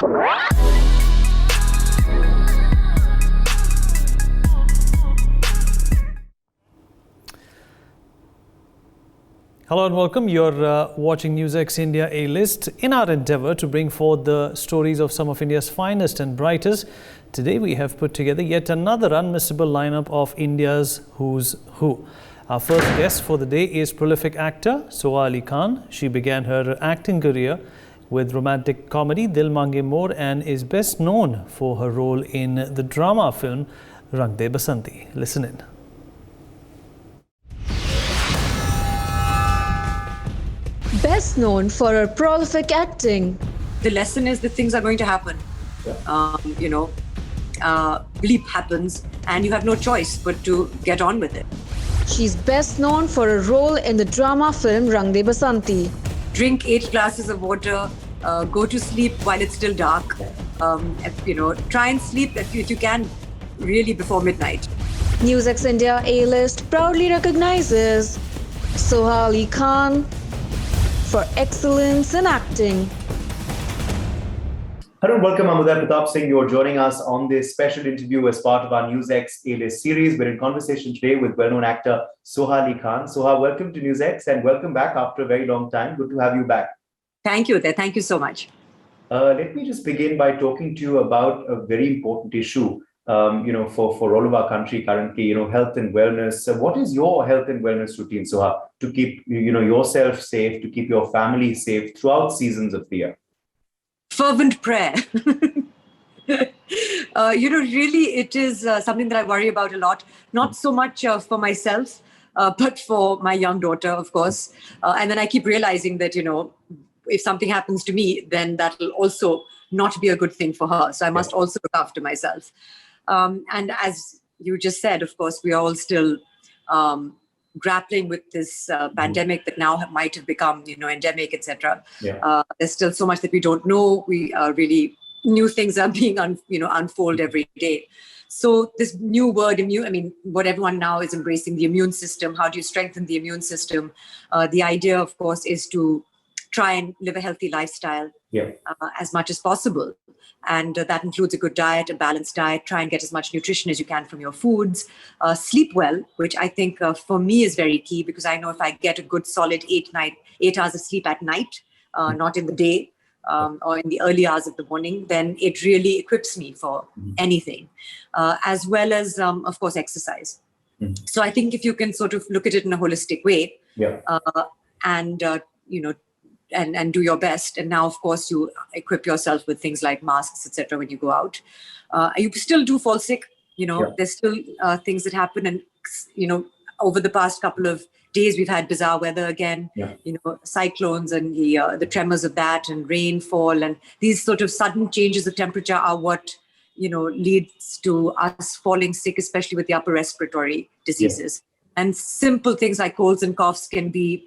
Hello and welcome. You're watching NewsX India A-List. In our endeavour to bring forth the stories of some of India's finest and brightest, today we have put together yet another unmissable lineup of India's Who's Who. Our first guest for the day is prolific actor Soha Ali Khan. She began her acting career with romantic comedy Dil Mange More and is best known for her role in the drama film Rang De Basanti. Listen in. Best known for her prolific acting. The lesson is that things are going to happen. Bleep happens and you have no choice but to get on with it. She's best known for her role in the drama film Rang De Basanti. Drink 8 glasses of water, go to sleep while it's still dark. Try and sleep if you can really before midnight. NewsX India A-List proudly recognizes Soha Ali Khan for excellence in acting. Hello and welcome. I'm Uday Pratap Singh. You're joining us on this special interview as part of our NewsX A-List series. We're in conversation today with well-known actor Soha Ali Khan. Soha, welcome to NewsX and welcome back after a very long time. Good to have you back. Thank you, Uday. Thank you so much. Let me just begin by talking to you about a very important issue, for all of our country currently, health and wellness. What is your health and wellness routine, Soha, to keep, yourself safe, to keep your family safe throughout seasons of the year? Fervent prayer. Really, it is something that I worry about a lot. Not so much for myself, but for my young daughter, of course. And then I keep realizing that, if something happens to me, then that will also not be a good thing for her. So I must also look after myself. And as you just said, of course, we are all still grappling with this pandemic that now might have become, endemic, etc. There's still so much that we don't know. We really new things are being unfold every day. So this new word, what everyone now is embracing, the immune system. How do you strengthen the immune system? The idea, of course, is to try and live a healthy lifestyle as much as possible. And that includes a good diet, a balanced diet, try and get as much nutrition as you can from your foods, sleep well, which I think for me is very key, because I know if I get a good solid 8 hours of sleep at night, not in the day or in the early hours of the morning, then it really equips me for anything, as well as, of course, exercise. So I think if you can sort of look at it in a holistic way and do your best. And now, of course, you equip yourself with things like masks, etc. when you go out. You still do fall sick. There's still things that happen. And, over the past couple of days, we've had bizarre weather again, cyclones and the tremors of that and rainfall. And these sort of sudden changes of temperature are what, leads to us falling sick, especially with the upper respiratory diseases. And simple things like colds and coughs can be,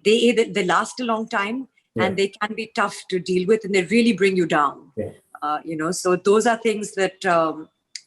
they last a long time and they can be tough to deal with and they really bring you down. So those are things that,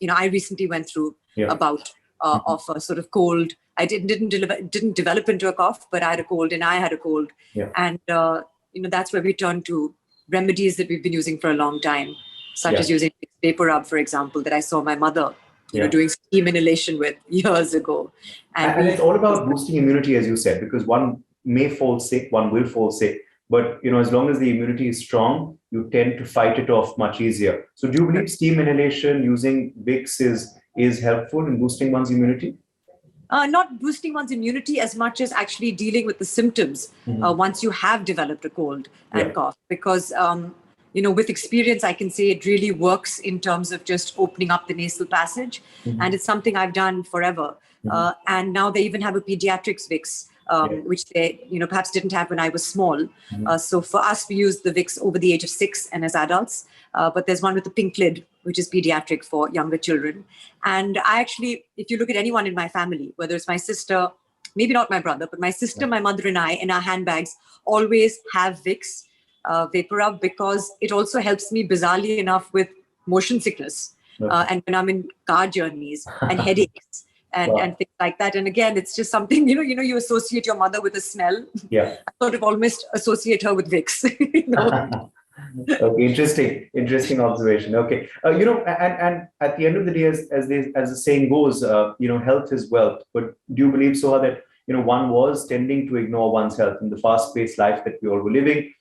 I recently went through about of a sort of cold. I didn't develop into a cough, but I had a cold and I had a cold. And, that's where we turn to remedies that we've been using for a long time, such as using vapor rub, for example, that I saw my mother doing steam inhalation with years ago. And it's all about boosting immunity, as you said, because one may fall sick, one will fall sick, but as long as the immunity is strong, you tend to fight it off much easier. So do you believe steam inhalation using Vicks is helpful in boosting one's immunity? Not boosting one's immunity as much as actually dealing with the symptoms once you have developed a cold and cough. Because, with experience, I can say it really works in terms of just opening up the nasal passage. And it's something I've done forever. And now they even have a pediatrics Vicks, which they, perhaps didn't have when I was small. So for us, we use the Vicks over the age of 6 and as adults. But there's one with a pink lid, which is pediatric for younger children. And I actually, if you look at anyone in my family, whether it's my sister, maybe not my brother, but my sister, my mother and I, in our handbags, always have Vicks vapor rub, because it also helps me bizarrely enough with motion sickness. And when I'm in car journeys and headaches. And things like that. And again, it's just something, you associate your mother with a smell. I sort of almost associate her with Vicks. Okay, interesting observation. Okay, and at the end of the day, as the saying goes, health is wealth. But do you believe, Soha, that one was tending to ignore one's health in the fast-paced life that we all were living?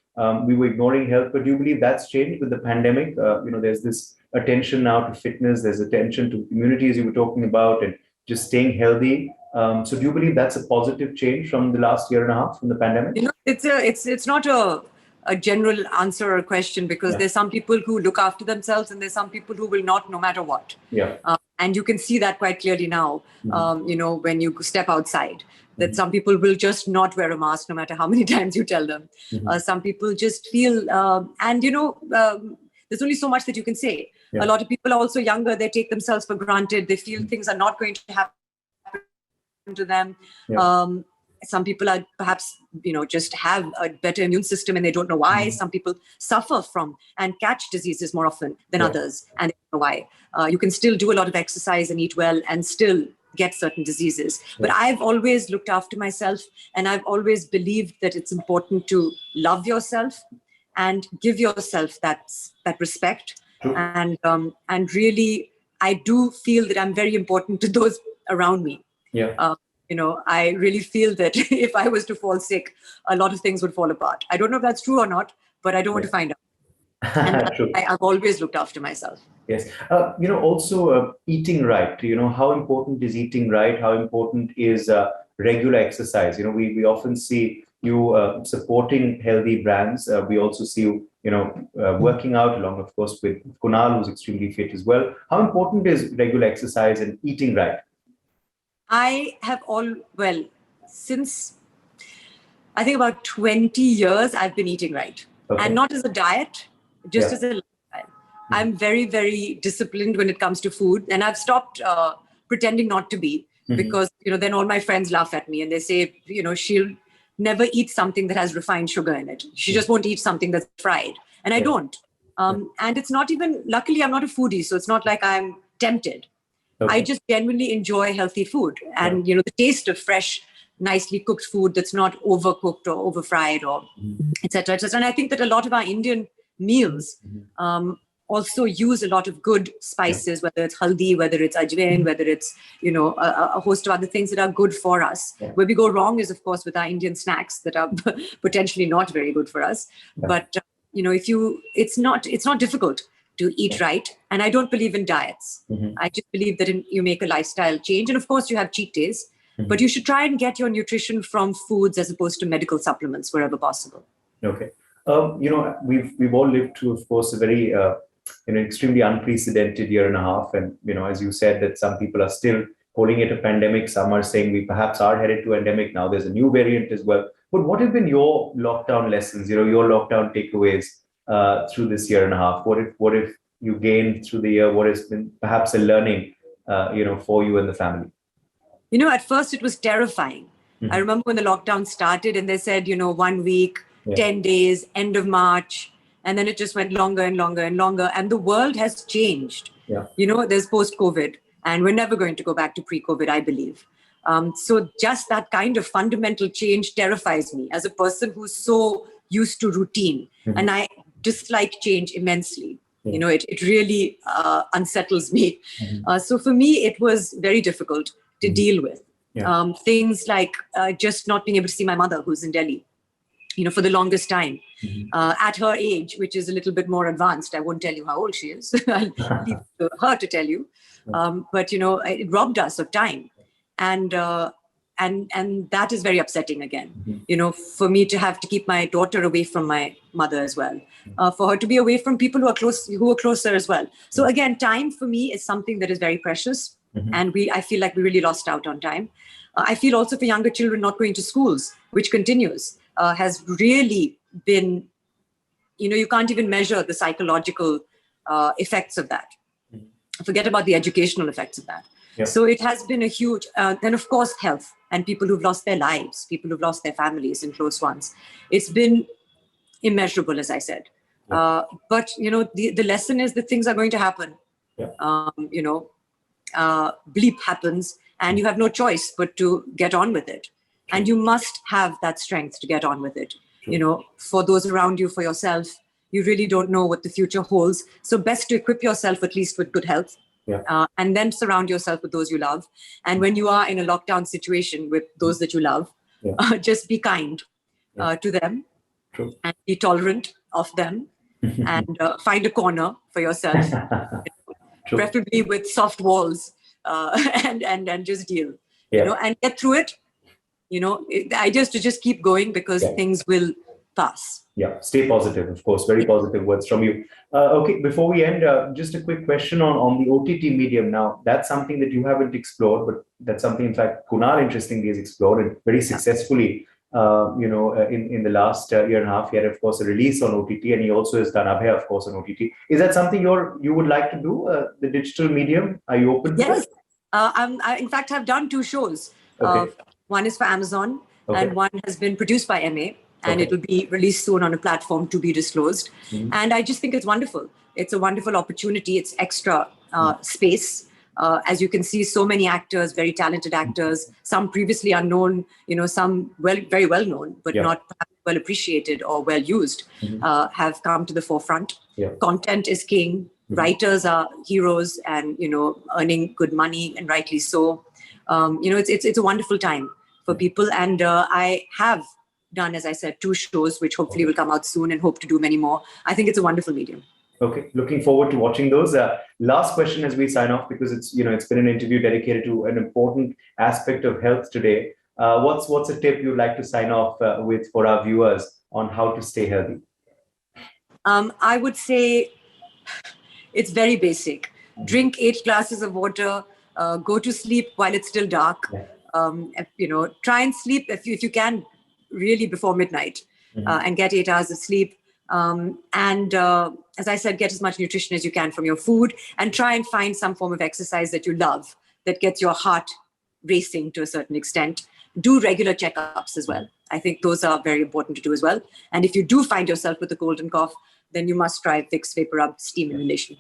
We were ignoring health, but do you believe that's changed with the pandemic? There's this attention now to fitness. There's attention to immunity, as you were talking about, and just staying healthy. So, do you believe that's a positive change from the last year and a half from the pandemic? It's not a general answer or question, because there's some people who look after themselves and there's some people who will not, no matter what. Yeah. And you can see that quite clearly now, when you step outside, that some people will just not wear a mask no matter how many times you tell them. Some people just feel, there's only so much that you can say. Yeah. A lot of people are also younger. They take themselves for granted. They feel things are not going to happen to them. Yeah. Some people are perhaps, just have a better immune system and they don't know why. Some people suffer from and catch diseases more often than others, and they don't know why. You can still do a lot of exercise and eat well and still get certain diseases. But I've always looked after myself, and I've always believed that it's important to love yourself and give yourself that respect. And really, I do feel that I'm very important to those around me. Yeah. I really feel that if I was to fall sick, a lot of things would fall apart. I don't know if that's true or not, but I don't want to find out. And True. I've always looked after myself. Yes. Also eating right. How important is eating right? How important is regular exercise? We often see you supporting healthy brands. We also see you, working out along, of course, with Kunal, who's extremely fit as well. How important is regular exercise and eating right? I have since I think about 20 years, I've been eating right. Okay. And not as a diet, just as a lifestyle. I'm very, very disciplined when it comes to food. And I've stopped pretending not to be, because, then all my friends laugh at me and they say, she'll never eat something that has refined sugar in it. She just won't eat something that's fried. And I don't. And it's not even, luckily, I'm not a foodie, so it's not like I'm tempted. Okay. I just genuinely enjoy healthy food, and the taste of fresh, nicely cooked food that's not overcooked or overfried or etc. And I think that a lot of our Indian meals also use a lot of good spices, whether it's haldi, whether it's ajwain, whether it's a host of other things that are good for us. Where we go wrong is, of course, with our Indian snacks that are potentially not very good for us. But it's not difficult to eat right. And I don't believe in diets. I just believe that you make a lifestyle change. And of course, you have cheat days, but you should try and get your nutrition from foods as opposed to medical supplements wherever possible. Okay. We've all lived through, of course, a very extremely unprecedented year and a half. And, as you said, that some people are still calling it a pandemic. Some are saying we perhaps are headed to endemic. Now there's a new variant as well. But what have been your lockdown lessons, your lockdown takeaways through this year and a half? What if you gained through the year? What has been perhaps a learning, for you and the family? At first it was terrifying. I remember when the lockdown started and they said, 1 week, 10 days, end of March. And then it just went longer and longer and longer. And the world has changed. Yeah. There's post-COVID, and we're never going to go back to pre-COVID, I believe. So just that kind of fundamental change terrifies me as a person who's so used to routine. And I dislike change immensely. It really unsettles me. So for me, it was very difficult to deal with. Things like just not being able to see my mother, who's in Delhi, for the longest time. At her age, which is a little bit more advanced. I won't tell you how old she is. I'll leave her to tell you. But, it robbed us of time. And that is very upsetting again, for me to have to keep my daughter away from my mother as well, for her to be away from people who are closer as well. So again, time for me is something that is very precious. And I feel like we really lost out on time. I feel also for younger children not going to schools, which continues, has really been, you can't even measure the psychological effects of that. Forget about the educational effects of that. So it has been a huge, then of course, health and people who've lost their lives, people who've lost their families and close ones. It's been immeasurable, as I said. But, the lesson is that things are going to happen. Bleep happens and you have no choice but to get on with it. And you must have that strength to get on with it, for those around you, for yourself, You really don't know what the future holds. So best to equip yourself at least with good health. Yeah. And then surround yourself with those you love. And when you are in a lockdown situation with those that you love, just be kind to them. True. And be tolerant of them, and find a corner for yourself, True. preferably with soft walls, and just deal, and get through it. The idea is to just keep going because things will pass. Yeah, stay positive, of course. Very positive words from you. Okay, before we end, just a quick question on the OTT medium. Now, that's something that you haven't explored, but that's something, in fact, Kunal interestingly has explored and very successfully. In the last year and a half, he had, of course, a release on OTT, and he also has done Abhay, of course, on OTT. Is that something you would like to do? The digital medium? Are you open to it? Yes, I in fact have done 2 shows. Okay. One is for Amazon, and one has been produced by MA, and it will be released soon on a platform to be disclosed. And I just think it's wonderful. It's a wonderful opportunity. It's extra space. As you can see, so many actors, very talented actors, some previously unknown, some very well known, but not well appreciated or well used, have come to the forefront. Content is king. Writers are heroes, and earning good money, and rightly so. It's a wonderful time for people, and I have done, as I said, 2 shows, which hopefully will come out soon, and hope to do many more. I think it's a wonderful medium. Okay, looking forward to watching those. Last question as we sign off, because it's been an interview dedicated to an important aspect of health today. What's a tip you'd like to sign off with for our viewers on how to stay healthy? I would say it's very basic. Drink 8 glasses of water. Go to sleep while it's still dark. Try and sleep if you can really before midnight, and get 8 hours of sleep. As I said, get as much nutrition as you can from your food, and try and find some form of exercise that you love, that gets your heart racing to a certain extent. Do regular checkups as well. I think those are very important to do as well. And if you do find yourself with a cold and cough, then you must try Vicks Vapor Rub Steam Inhalation.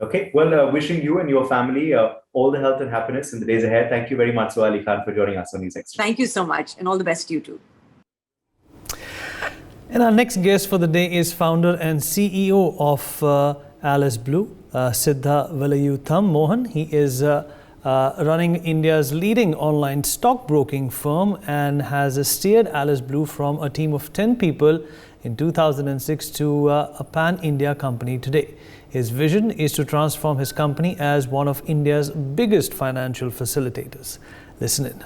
Okay, well, wishing you and your family all the health and happiness in the days ahead. Thank you very much, Sohali Khan, for joining us on NewsX. Thank you so much, and all the best to you too. And our next guest for the day is founder and CEO of Alice Blue, Siddha Velayutham Mohan. He is running India's leading online stockbroking firm and has steered Alice Blue from a team of 10 people in 2006 to a pan-India company today. His vision is to transform his company as one of India's biggest financial facilitators. Listen in.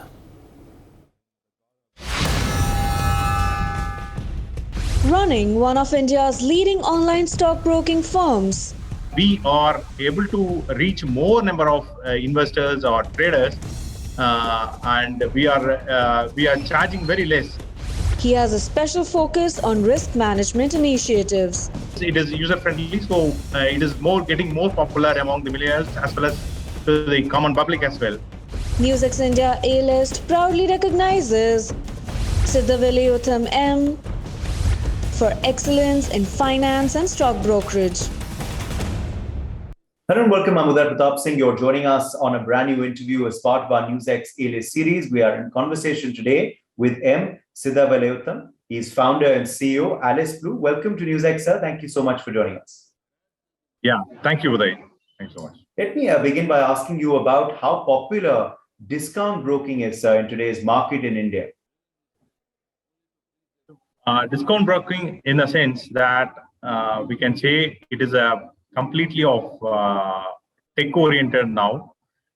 Running one of India's leading online stockbroking firms. We are able to reach more number of investors or traders, and we are charging very less. He has a special focus on risk management initiatives. It is user friendly, so it is getting more popular among the millennials as well as to the common public as well. NewsX India A-List proudly recognizes Siddha Velayutham M for excellence in finance and stock brokerage. Hello and welcome. I'm Udar Pratap Singh. You're joining us on a brand new interview as part of our NewsX A-List series. We are in conversation today with M. Siddha Velayutham. He is founder and CEO, Alice Blue. Welcome to NewsX, sir. Thank you so much for joining us. Yeah, thank you, Uday. Thanks so much. Let me begin by asking you about how popular discount broking is in today's market in India. Discount broking, in the sense that we can say it is a completely of tech-oriented now,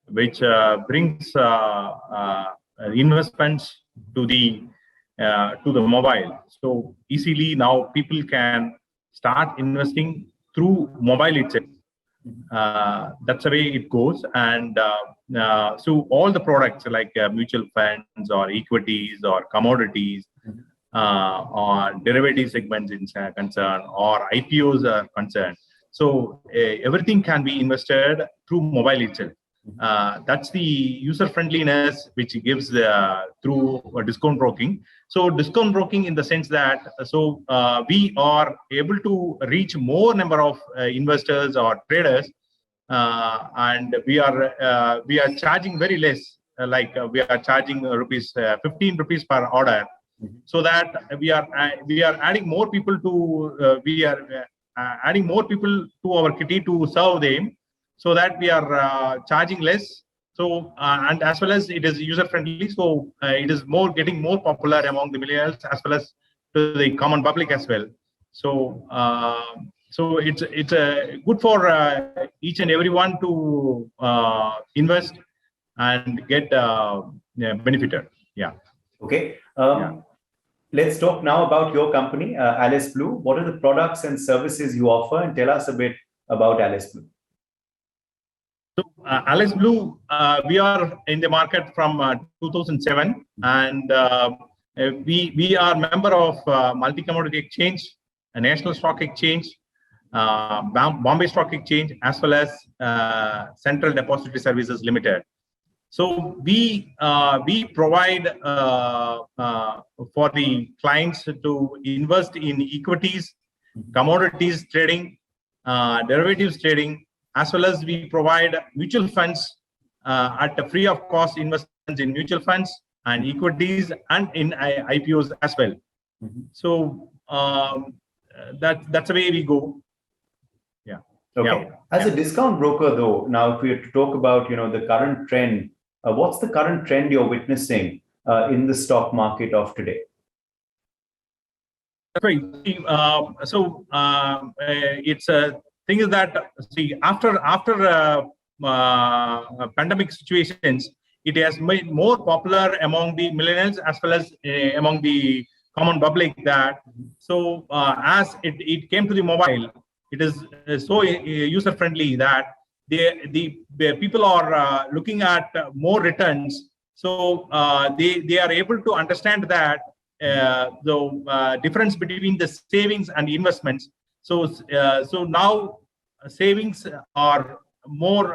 which brings investments to the mobile. So easily now people can start investing through mobile itself. That's the way it goes, and so all the products like mutual funds or equities or commodities or derivative segments is concerned, or IPOs are concerned. So everything can be invested through mobile itself. That's the user friendliness which gives through discount broking. So discount broking, in the sense that we are able to reach more number of investors or traders, and we are charging very less. We are charging 15 rupees per order, so that we are adding more people to adding more people to our kitty to serve them, so that we are charging less. So and as well as it is user friendly, so it is getting more popular among the millennials as well as to the common public as well. So so it's good for each and everyone to invest and get benefited. Yeah. Okay. Let's talk now about your company, Alice Blue. What are the products and services you offer, and tell us a bit about Alice Blue. So Alice Blue, we are in the market from 2007, and we are member of Multi Commodity Exchange, a National Stock Exchange, Bombay Stock Exchange, as well as Central Depository Services Limited. So we provide for the clients to invest in equities, commodities trading, derivatives trading, as well as we provide mutual funds at a free of cost investments in mutual funds and equities and in IPOs as well. So that's the way we go. Yeah. Okay. Yeah. As a discount broker, though, now if we have to talk about the current trend, what's the current trend you're witnessing in the stock market of today? Right. So it's a thing is that after pandemic situations, it has made more popular among the millennials as well as among the common public. That so as it came to the mobile, it is so user friendly that the people are looking at more returns. So they are able to understand that the difference between the savings and investments. So now savings are more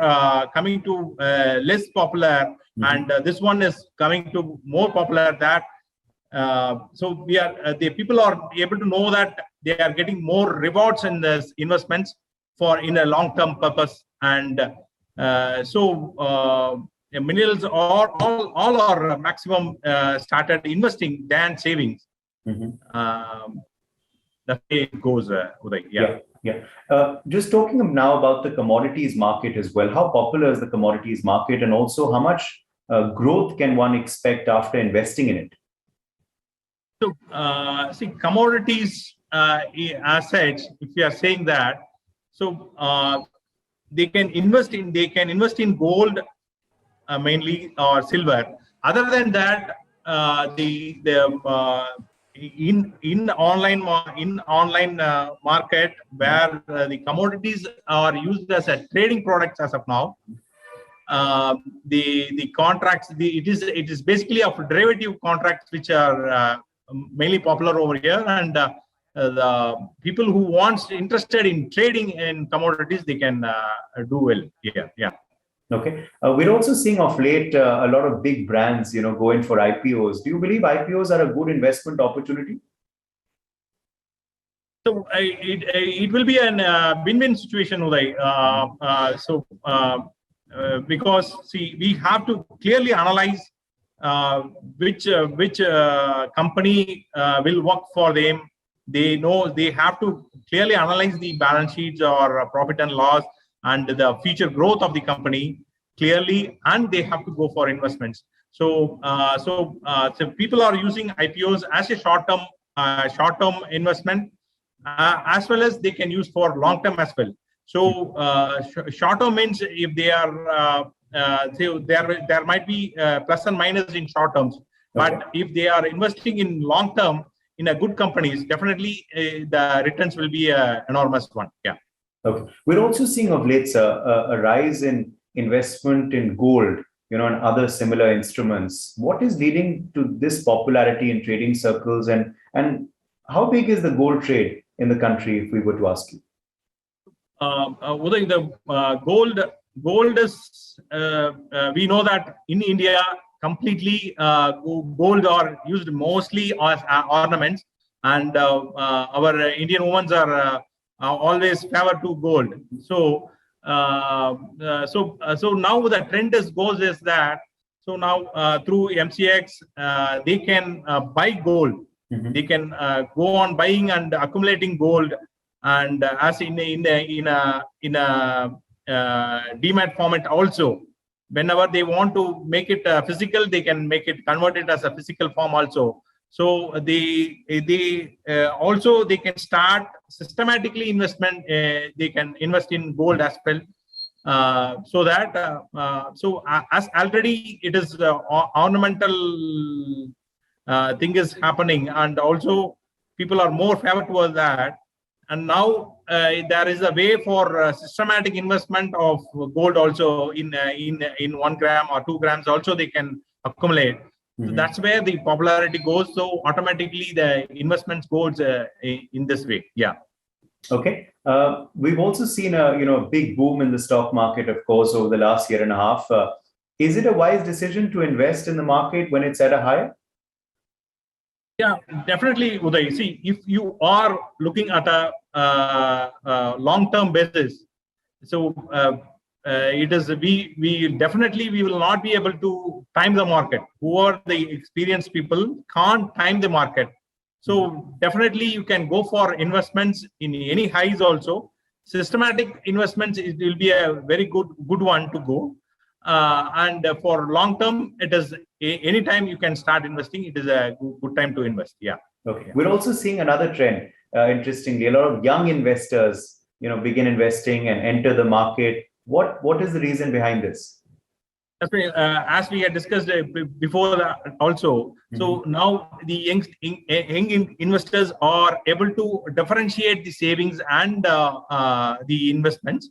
coming to less popular, and this one is coming to more popular. That so the people are able to know that they are getting more rewards in this investments in a long-term purpose, and millennials all are maximum started investing than savings. That way it goes, Uday. Yeah. Just talking now about the commodities market as well. How popular is the commodities market, and also how much growth can one expect after investing in it? So, commodities as such, if you are saying that, so they can invest in gold mainly, or silver. Other than that, in online market where the commodities are used as a trading products as of now, the contracts, it is basically of derivative contracts which are mainly popular over here, and the people who interested in trading in commodities, they can do well here. Yeah. Okay. We're also seeing of late a lot of big brands, go in for IPOs. Do you believe IPOs are a good investment opportunity? So it will be an win-win situation, Uday. Because we have to clearly analyze which company will work for them. They have to clearly analyze the balance sheets or profit and loss and the future growth of the company clearly, and they have to go for investments. So people are using IPOs as a short-term investment, as well as they can use for long-term as well. So short-term means if they are there might be plus and minus in short terms, but if they are investing in long-term in a good companies, definitely the returns will be an enormous one. Yeah. Okay. We're also seeing of late a rise in investment in gold, and other similar instruments. What is leading to this popularity in trading circles, and how big is the gold trade in the country, if we were to ask you? Uday, the gold is we know that in India completely gold are used mostly as ornaments, and our Indian women are always favored to gold. So now the trend goes that so now through MCX they can buy gold. They can go on buying and accumulating gold and as in a demat format also. Whenever they want to make it physical, they can make it, convert it as a physical form also. So they also they can start systematically investment. They can invest in gold as well. So that as already it is ornamental thing is happening, and also people are more favored towards that. And now there is a way for systematic investment of gold also in 1 gram or 2 grams also they can accumulate. So that's where the popularity goes. So automatically the investments goes in this way. Yeah. Okay. We've also seen a big boom in the stock market, of course, over the last year and a half. Is it a wise decision to invest in the market when it's at a high? Yeah, definitely, Uday. See, if you are looking at a long-term basis, so it is we definitely we will not be able to time the market. Who are the experienced people can't time the market. So definitely you can go for investments in any highs also. Systematic investments, it will be a very good one to go. And for long term, it is any time you can start investing. It is a good time to invest. Yeah. Okay. Yeah. We're also seeing another trend. Interestingly, a lot of young investors, begin investing and enter the market. What is the reason behind this? As we had discussed before that also, so now the young investors are able to differentiate the savings and the investments,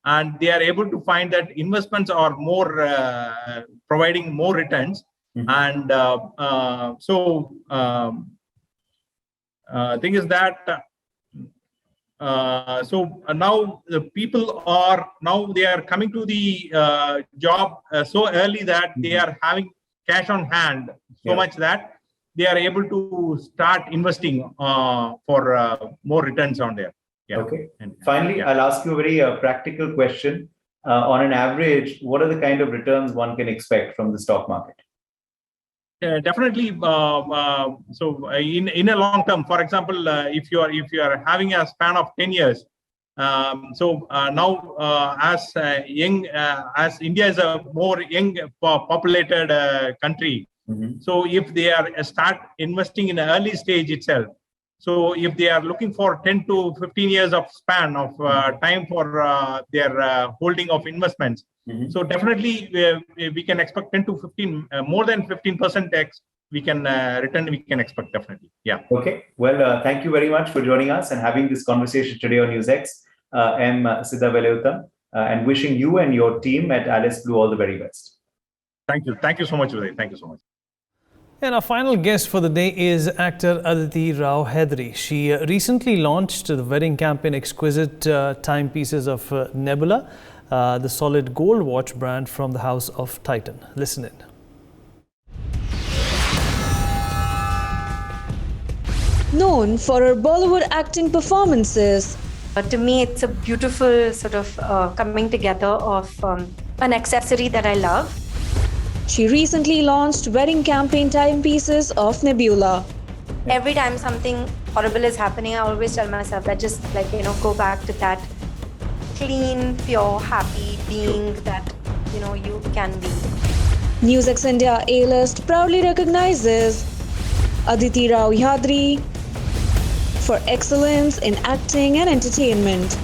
and they are able to find that investments are more providing more returns. And thing is that now the people are they are coming to the job so early that they are having cash on hand so much that they are able to start investing for more returns on there. Yeah. Okay. And finally, I'll ask you a very practical question. On an average, what are the kind of returns one can expect from the stock market? Definitely. So in a long term, for example, if you are having a span of 10 years, now as India is a more young populated country, so if they are start investing in an early stage itself, so if they are looking for 10 to 15 years of span of time for their holding of investments, so definitely we can expect 10 to 15, more than 15% we can return we can expect, definitely. Yeah. Okay. Well, thank you very much for joining us and having this conversation today on NewsX. M. Siddha Veleutham, and wishing you and your team at Alice Blue all the very best. Thank you. Thank you so much, Uday. Thank you so much. And our final guest for the day is actor Aditi Rao Hedri. She recently launched the wedding campaign Exquisite Timepieces of Nebula, the solid gold watch brand from the house of Titan. Listen in. Known for her Bollywood acting performances, to me, it's a beautiful sort of coming together of an accessory that I love. she recently launched wedding campaign timepieces of Nebula. Every time something horrible is happening, I always tell myself that just go back to that clean, pure, happy being that you can be. NewsX India A-List proudly recognizes Aditi Rao Hedri for excellence in acting and entertainment.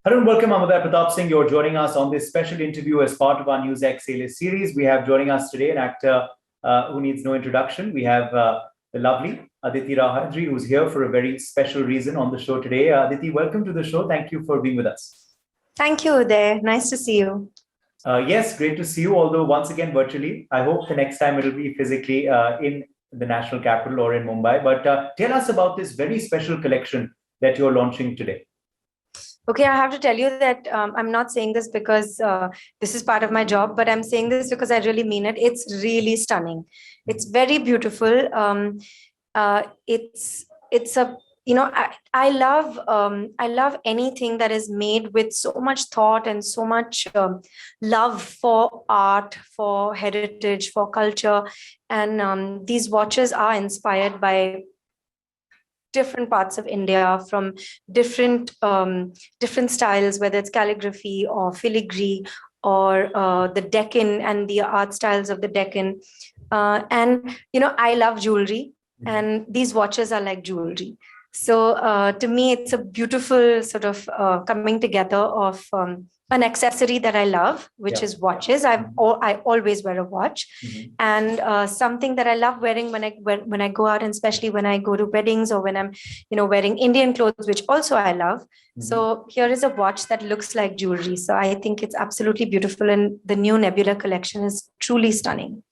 Hello and welcome. I'm Uday Pratap Singh. You're joining us on this special interview as part of our NewsX A-List series. We have joining us today an actor who needs no introduction. We have the lovely Aditi Rao Hedri, who's here for a very special reason on the show today. Aditi, welcome to the show. Thank you for being with us. Thank you, Uday. Nice to see you. Yes, great to see you, although once again virtually. I hope the next time it'll be physically in the national capital or in Mumbai. But tell us about this very special collection that you're launching today. Okay, I have to tell you that I'm not saying this because this is part of my job, but I'm saying this because I really mean it. It's really stunning. It's very beautiful. It's a I love anything that is made with so much thought and so much love for art, for heritage, for culture, and these watches are inspired by different parts of India, from different styles, whether it's calligraphy or filigree or the Deccan and the art styles of the Deccan. And I love jewelry, and these watches are like jewelry. So to me, it's a beautiful sort of coming together of an accessory that I love, which is watches. I always wear a watch, and something that I love wearing when I go out, and especially when I go to weddings or when I'm wearing Indian clothes, which also I love. So here is a watch that looks like jewelry. So I think it's absolutely beautiful, and the new Nebula collection is truly stunning.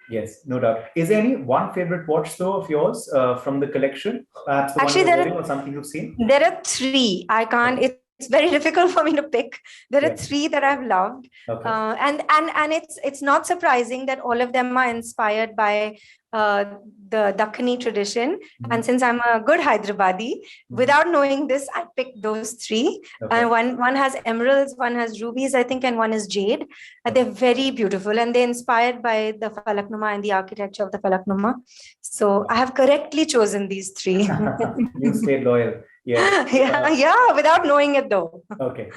Yes, no doubt. Is there any one favorite watch though of yours from the collection? Perhaps the Actually, one you're wearing or something you've seen? There are three. I can't. It's very difficult for me to pick. There are three that I've loved, and it's not surprising that all of them are inspired by the Dakkani tradition. And since I'm a good Hyderabadi, without knowing this, I picked those three. And one has emeralds, one has rubies, I think, and one is jade. They're very beautiful, and they're inspired by the Falaknuma and the architecture of the Falaknuma. So I have correctly chosen these three. You stayed loyal. Yeah, without knowing it though. Okay.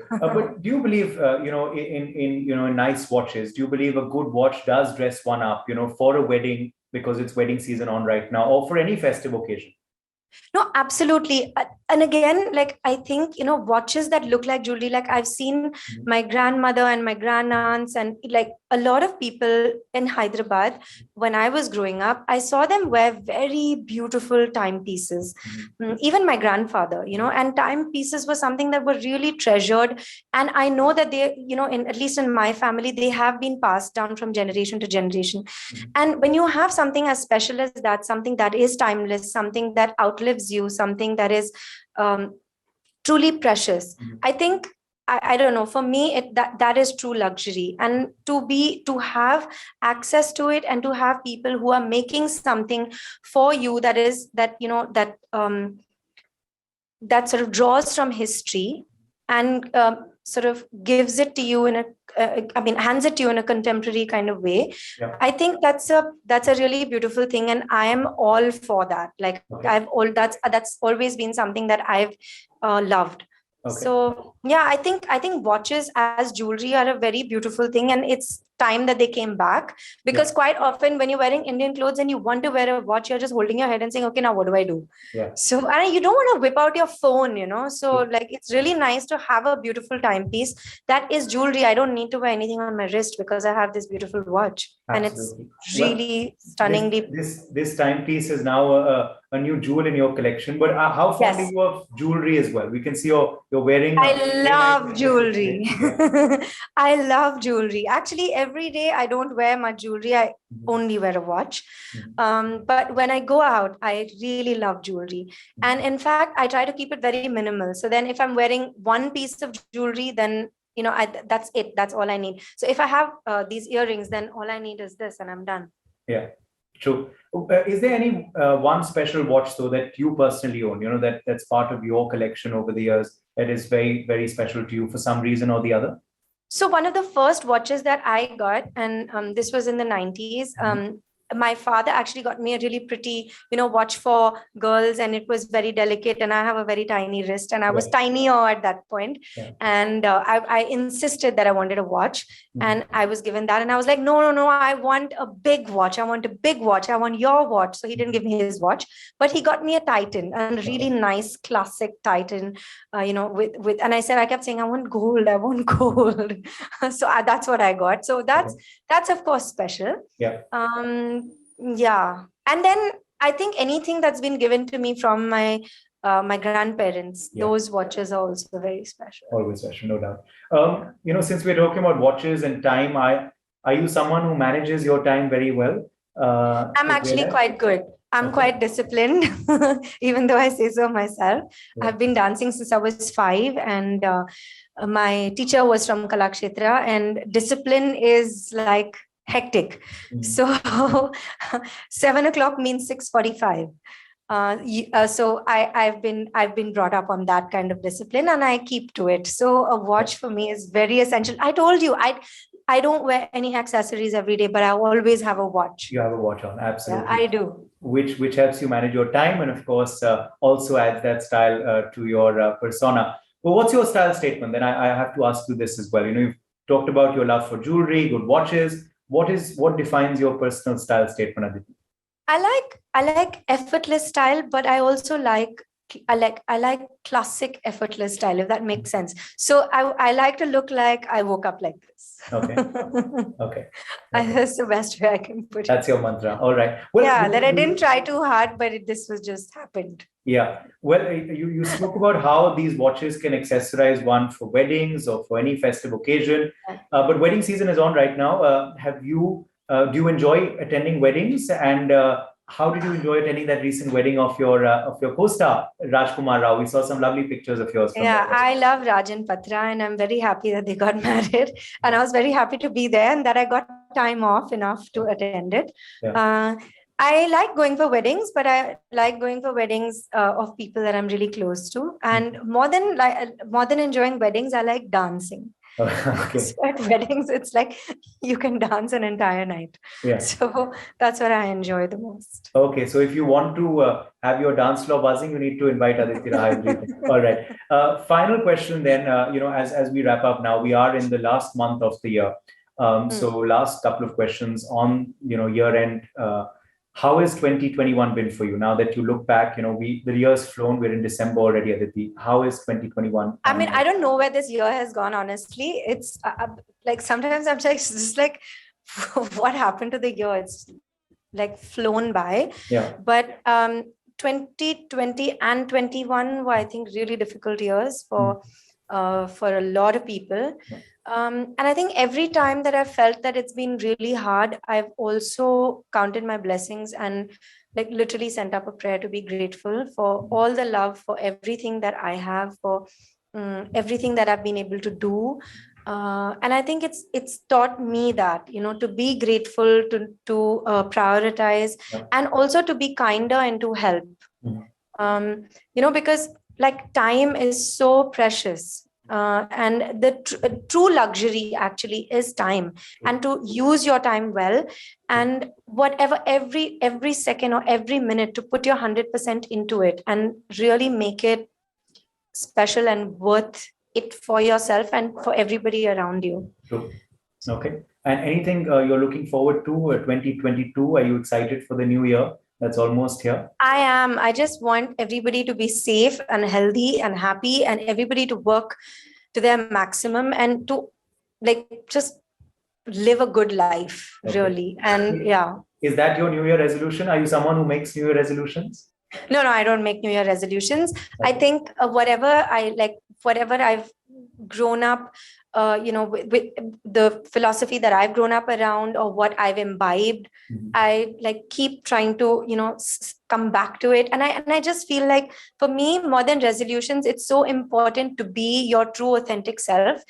But do you believe, in nice watches, do you believe a good watch does dress one up, for a wedding, because it's wedding season on right now, or for any festive occasion? No, absolutely. And again, like, I think, watches that look like jewelry, like I've seen my grandmother and my grandaunt and like a lot of people in Hyderabad, when I was growing up, I saw them wear very beautiful timepieces. Even my grandfather, and timepieces were something that were really treasured. And I know that they, at least in my family, they have been passed down from generation to generation. And when you have something as special as that, something that is timeless, something that outlives you, something that is truly precious, I think, I don't know, for me, that is true luxury. And to have access to it, and to have people who are making something for you that sort of draws from history and sort of gives it to you in hands it to you in a contemporary kind of way. I think that's a really beautiful thing, and I am all for that. Like that's always been something that I've loved. So yeah, I think watches as jewelry are a very beautiful thing, and it's time that they came back, because quite often when you're wearing Indian clothes and you want to wear a watch, you're just holding your head and saying, okay, now what do I do? So and you don't want to whip out your phone, so like it's really nice to have a beautiful timepiece that is jewelry. I don't need to wear anything on my wrist because I have this beautiful watch. Absolutely. And it's really stunningly. This timepiece is now a new jewel in your collection. But how fond are you of jewelry as well? We can see you're wearing. I love jewelry. I love jewelry. Actually, every day I don't wear my jewelry. I only wear a watch. But when I go out, I really love jewelry. And in fact, I try to keep it very minimal. So then if I'm wearing one piece of jewelry, then that's it. That's all I need. So if I have these earrings, then all I need is this and I'm done. Yeah, true. Is there any one special watch though that you personally own, that's part of your collection over the years that is very, very special to you for some reason or the other? So one of the first watches that I got, and this was in the 90s, my father actually got me a really pretty, watch for girls, and it was very delicate, and I have a very tiny wrist, and I was tinier at that point. And I insisted that I wanted a watch, and I was given that, and I was like, no, I want a big watch. I want a big watch. I want your watch. So he didn't give me his watch, but he got me a Titan, a really nice classic Titan, with, and I kept saying, I want gold. So that's what I got. So that's of course special. And then I think anything that's been given to me from my grandparents, those watches are also very special. Always special, no doubt. Since we're talking about watches and time, are you someone who manages your time very well? I'm actually quite good. I'm quite disciplined, even though I say so myself. I've been dancing since I was 5, and my teacher was from Kalakshetra, and discipline is like hectic. So 7 o'clock means 6:45. So I've been brought up on that kind of discipline, and I keep to it. So a watch for me is very essential. I told you, I don't wear any accessories every day, but I always have a watch. You have a watch on, absolutely. Yeah, I do. Which helps you manage your time, and of course also adds that style to your persona. Well, what's your style statement? Then I have to ask you this as well. You've talked about your love for jewelry, good watches. What defines your personal style statement, Aditi? I like effortless style, but I also like classic effortless style, if that makes sense. So I like to look like I woke up like this. Okay. Okay. That's the best way I can put it. That's your mantra. All right. Well, yeah, that I didn't try too hard, but this was just happened. Yeah. Well, you spoke about how these watches can accessorize one for weddings or for any festive occasion. But wedding season is on right now. Do you enjoy attending weddings? And how did you enjoy attending that recent wedding of your co-star, Rajkumar Rao? We saw some lovely pictures of yours. Yeah, I love Raj and Patra, and I'm very happy that they got married. And I was very happy to be there and that I got time off enough to attend it. Yeah. I like going for weddings, but I like going for weddings of people that I'm really close to. And more than enjoying weddings, I like dancing. Okay. So at weddings, it's like you can dance an entire night. Yeah. So that's what I enjoy the most. Okay. So if you want to have your dance floor buzzing, you need to invite Aditi Rahai. All right. Final question then, as we wrap up now, we are in the last month of the year. So last couple of questions on, year end. How has 2021 been for you? Now that you look back, the year's flown, we're in December already, Aditi. How is 2021? I mean, I don't know where this year has gone, honestly. It's like, sometimes I'm just like, what happened to the year? It's like flown by. Yeah. But 2020 and 21 were, I think, really difficult years for a lot of people. Yeah. And I think every time that I've felt that it's been really hard, I've also counted my blessings and like literally sent up a prayer to be grateful for all the love, for everything that I have, for everything that I've been able to do. And I think it's taught me that, to be grateful, to prioritize, and also to be kinder and to help. Because like time is so precious. And the true luxury actually is time, and to use your time well, and whatever every second or every minute to put your 100% into it and really make it special and worth it for yourself and for everybody around you. True. Okay. And anything you're looking forward to 2022? Are you excited for the new year that's almost here? I am. I just want everybody to be safe and healthy and happy, and everybody to work to their maximum and to like just live a good life, really. And yeah. Is that your New Year resolution? Are you someone who makes New Year resolutions? No, I don't make New Year resolutions. Okay. I think whatever I've grown up, with the philosophy that I've grown up around, or what I've imbibed, I like keep trying to, come back to it. And I just feel like for me, more than resolutions, it's so important to be your true authentic self,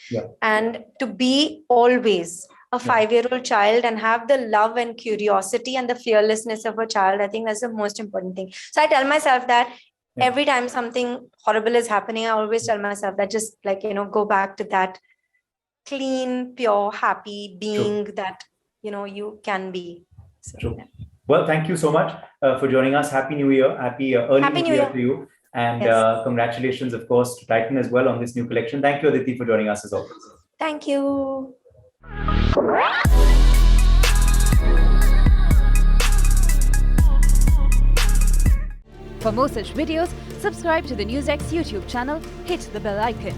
and to be always a 5-year-old child and have the love and curiosity and the fearlessness of a child. I think that's the most important thing. So I tell myself that every time something horrible is happening, I always tell myself that just like, go back to that clean, pure, happy being that, you can be. So, Well, thank you so much for joining us. Happy New Year. Happy early New Year to you. And congratulations, of course, to Titan as well on this new collection. Thank you, Aditi, for joining us as always. Thank you. For more such videos, subscribe to the NewsX YouTube channel, hit the bell icon.